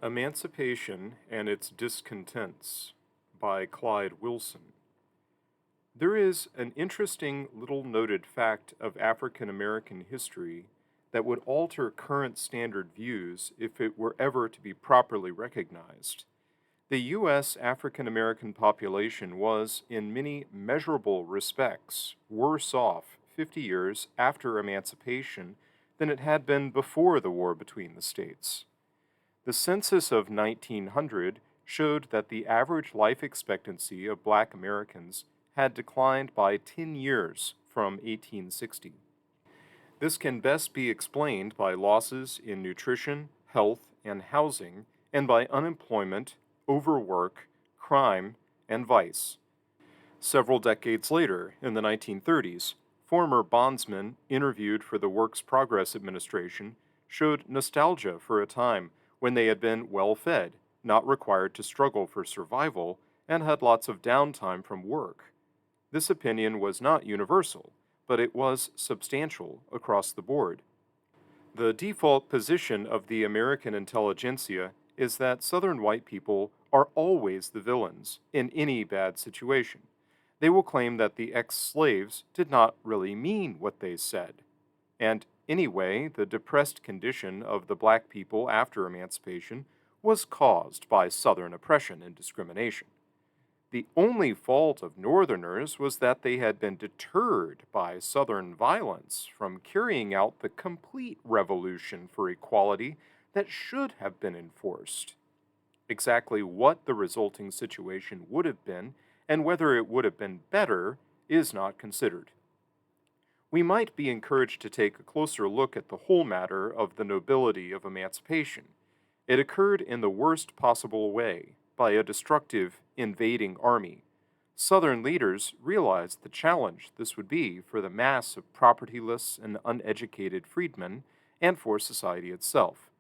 Emancipation and Its Discontents by Clyde Wilson. There is an interesting little noted fact of African American history that would alter current standard views if it were ever to be properly recognized. The U.S. African American population was, in many measurable respects, worse off 50 years after emancipation than it had been before the war between the states. The census of 1900 showed that the average life expectancy of black Americans had declined by 10 years from 1860. This can best be explained by losses in nutrition, health, and housing, and by unemployment, overwork, crime, and vice. Several decades later, in the 1930s, former bondsmen interviewed for the Works Progress Administration showed nostalgia for a time when they had been well fed, not required to struggle for survival, and had lots of downtime from work. This opinion was not universal, but it was substantial across the board. The default position of the American intelligentsia is that Southern white people are always the villains in any bad situation. They will claim that the ex-slaves did not really mean what they said. And anyway, the depressed condition of the black people after emancipation was caused by Southern oppression and discrimination. The only fault of Northerners was that they had been deterred by Southern violence from carrying out the complete revolution for equality that should have been enforced. Exactly what the resulting situation would have been and whether it would have been better is not considered. We might be encouraged to take a closer look at the whole matter of the nobility of emancipation. It occurred in the worst possible way, by a destructive, invading army. Southern leaders realized the challenge this would be for the mass of propertyless and uneducated freedmen and for society itself.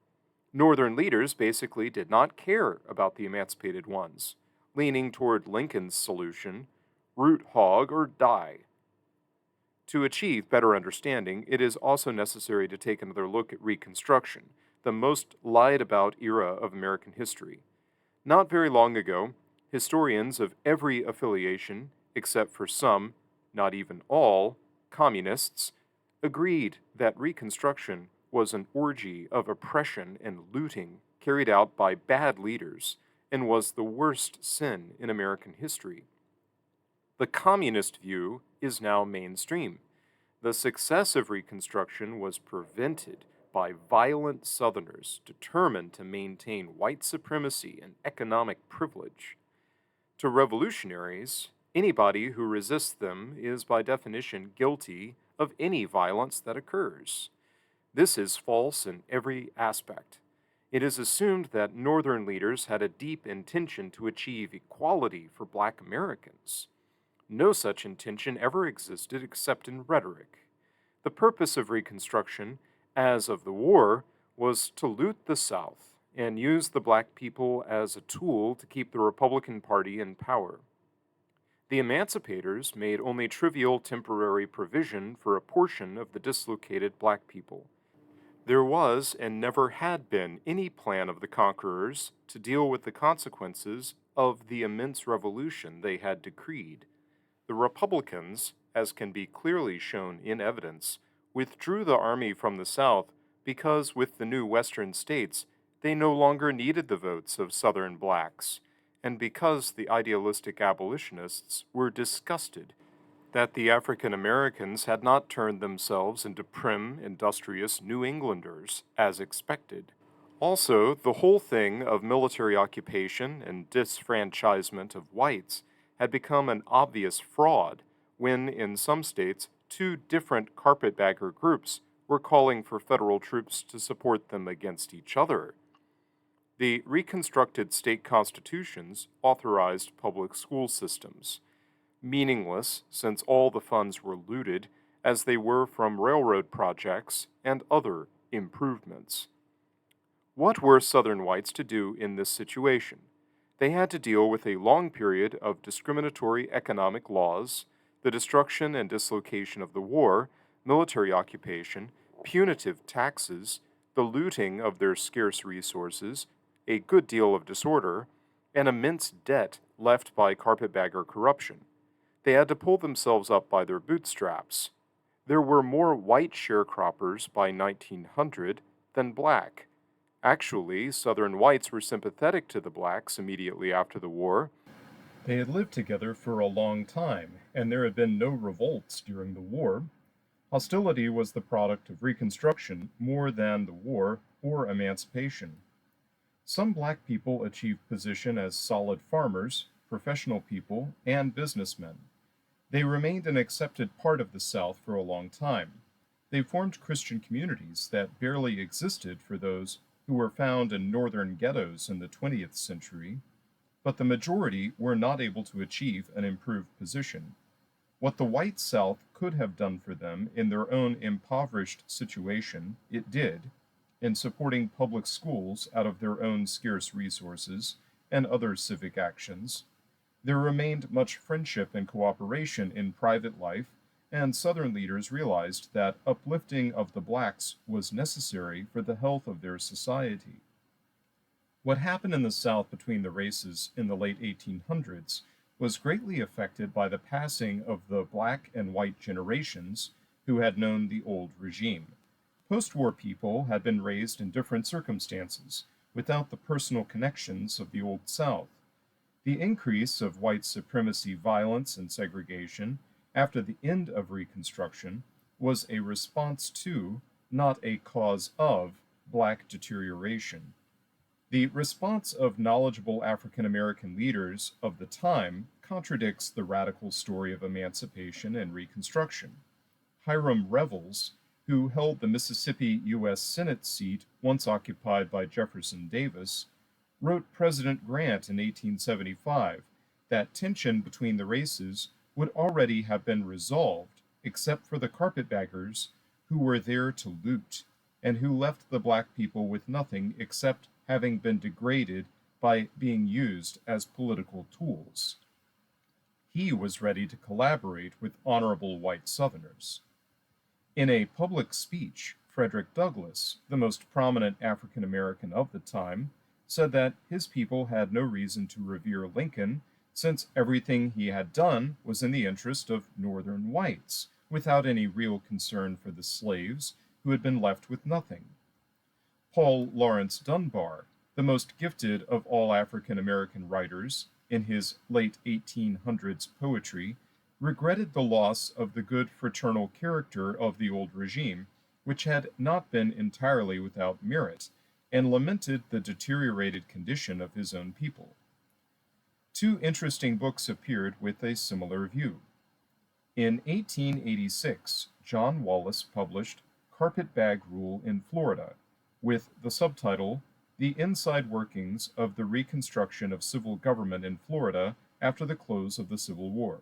Northern leaders basically did not care about the emancipated ones, leaning toward Lincoln's solution, root hog or die. To achieve better understanding, it is also necessary to take another look at Reconstruction, the most lied about era of American history. Not very long ago, historians of every affiliation, except for some, not even all, communists, agreed that Reconstruction was an orgy of oppression and looting carried out by bad leaders and was the worst sin in American history. The communist view is now mainstream. The success of Reconstruction was prevented by violent Southerners determined to maintain white supremacy and economic privilege. To revolutionaries, anybody who resists them is by definition guilty of any violence that occurs. This is false in every aspect. It is assumed that Northern leaders had a deep intention to achieve equality for black Americans. No such intention ever existed except in rhetoric. The purpose of Reconstruction, as of the war, was to loot the South and use the black people as a tool to keep the Republican Party in power. The emancipators made only trivial temporary provision for a portion of the dislocated black people. There was and never had been any plan of the conquerors to deal with the consequences of the immense revolution they had decreed. The Republicans, as can be clearly shown in evidence, withdrew the army from the South because with the new Western states they no longer needed the votes of Southern blacks, and because the idealistic abolitionists were disgusted that the African Americans had not turned themselves into prim, industrious New Englanders, as expected. Also, the whole thing of military occupation and disfranchisement of whites had become an obvious fraud when, in some states, two different carpetbagger groups were calling for federal troops to support them against each other. The reconstructed state constitutions authorized public school systems, meaningless since all the funds were looted as they were from railroad projects and other improvements. What were Southern whites to do in this situation? They had to deal with a long period of discriminatory economic laws, the destruction and dislocation of the war, military occupation, punitive taxes, the looting of their scarce resources, a good deal of disorder, and immense debt left by carpetbagger corruption. They had to pull themselves up by their bootstraps. There were more white sharecroppers by 1900 than black. Actually, Southern whites were sympathetic to the blacks immediately after the war. They had lived together for a long time, and there had been no revolts during the war. Hostility was the product of Reconstruction more than the war or emancipation. Some black people achieved position as solid farmers, professional people, and businessmen. They remained an accepted part of the South for a long time. They formed Christian communities that barely existed for those who were found in northern ghettos in the 20th century, but the majority were not able to achieve an improved position. What the white South could have done for them in their own impoverished situation, it did, in supporting public schools out of their own scarce resources and other civic actions. There remained much friendship and cooperation in private life, and Southern leaders realized that uplifting of the blacks was necessary for the health of their society. What happened in the South between the races in the late 1800s was greatly affected by the passing of the black and white generations who had known the old regime. Post-war people had been raised in different circumstances, without the personal connections of the Old South. The increase of white supremacy violence and segregation after the end of Reconstruction was a response to, not a cause of, black deterioration. The response of knowledgeable African American leaders of the time contradicts the radical story of emancipation and Reconstruction. Hiram Revels, who held the Mississippi U.S. Senate seat once occupied by Jefferson Davis, wrote President Grant in 1875 that tension between the races would already have been resolved except for the carpetbaggers who were there to loot and who left the black people with nothing except having been degraded by being used as political tools. He was ready to collaborate with honorable white Southerners. In a public speech, Frederick Douglass, the most prominent African American of the time, said that his people had no reason to revere Lincoln since everything he had done was in the interest of Northern whites, without any real concern for the slaves who had been left with nothing. Paul Laurence Dunbar, the most gifted of all African American writers, in his late 1800s poetry, regretted the loss of the good fraternal character of the old regime, which had not been entirely without merit, and lamented the deteriorated condition of his own people. Two interesting books appeared with a similar view. In 1886, John Wallace published Carpetbag Rule in Florida, with the subtitle The Inside Workings of the Reconstruction of Civil Government in Florida After the Close of the Civil War.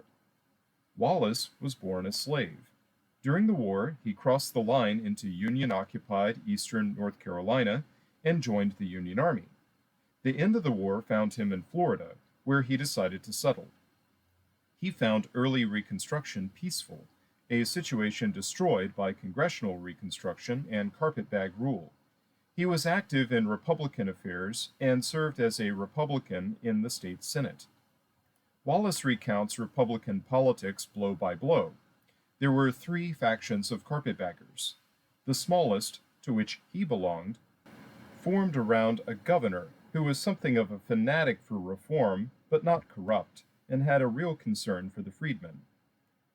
Wallace was born a slave. During the war, he crossed the line into Union-occupied eastern North Carolina and joined the Union Army. The end of the war found him in Florida, where he decided to settle. He found early Reconstruction peaceful, a situation destroyed by Congressional Reconstruction and carpetbag rule. He was active in Republican affairs and served as a Republican in the state Senate. Wallace recounts Republican politics blow by blow. There were three factions of carpetbaggers. The smallest, to which he belonged, formed around a governor who was something of a fanatic for reform, but not corrupt, and had a real concern for the freedmen.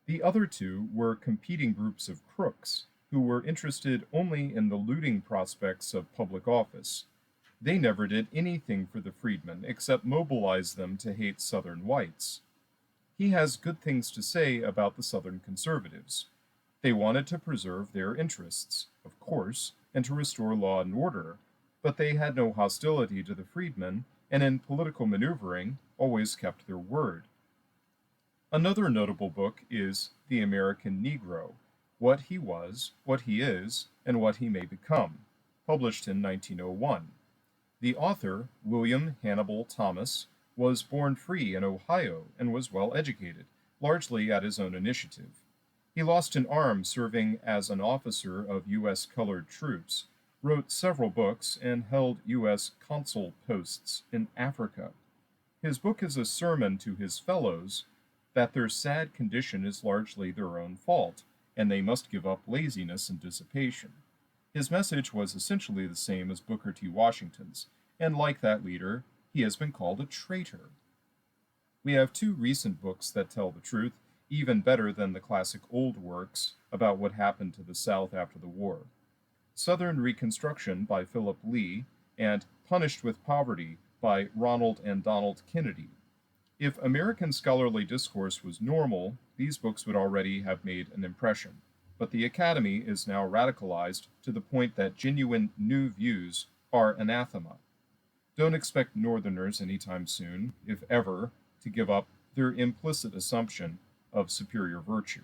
The other two were competing groups of crooks, who were interested only in the looting prospects of public office. They never did anything for the freedmen except mobilize them to hate Southern whites. He has good things to say about the Southern conservatives. They wanted to preserve their interests, of course, and to restore law and order, but they had no hostility to the freedmen, and in political maneuvering always kept their word. Another notable book is The American Negro, What He Was, What He Is, and What He May Become, published in 1901. The author, William Hannibal Thomas, was born free in Ohio and was well educated, largely at his own initiative. He lost an arm serving as an officer of U.S. colored troops, wrote several books, and held U.S. consul posts in Africa. His book is a sermon to his fellows that their sad condition is largely their own fault, and they must give up laziness and dissipation. His message was essentially the same as Booker T. Washington's, and like that leader, he has been called a traitor. We have two recent books that tell the truth, even better than the classic old works about what happened to the South after the war. Southern Reconstruction by Philip Lee and Punished with Poverty by Ronald and Donald Kennedy. If American scholarly discourse was normal, these books would already have made an impression. But the Academy is now radicalized to the point that genuine new views are anathema. Don't expect Northerners anytime soon, if ever, to give up their implicit assumption of superior virtue.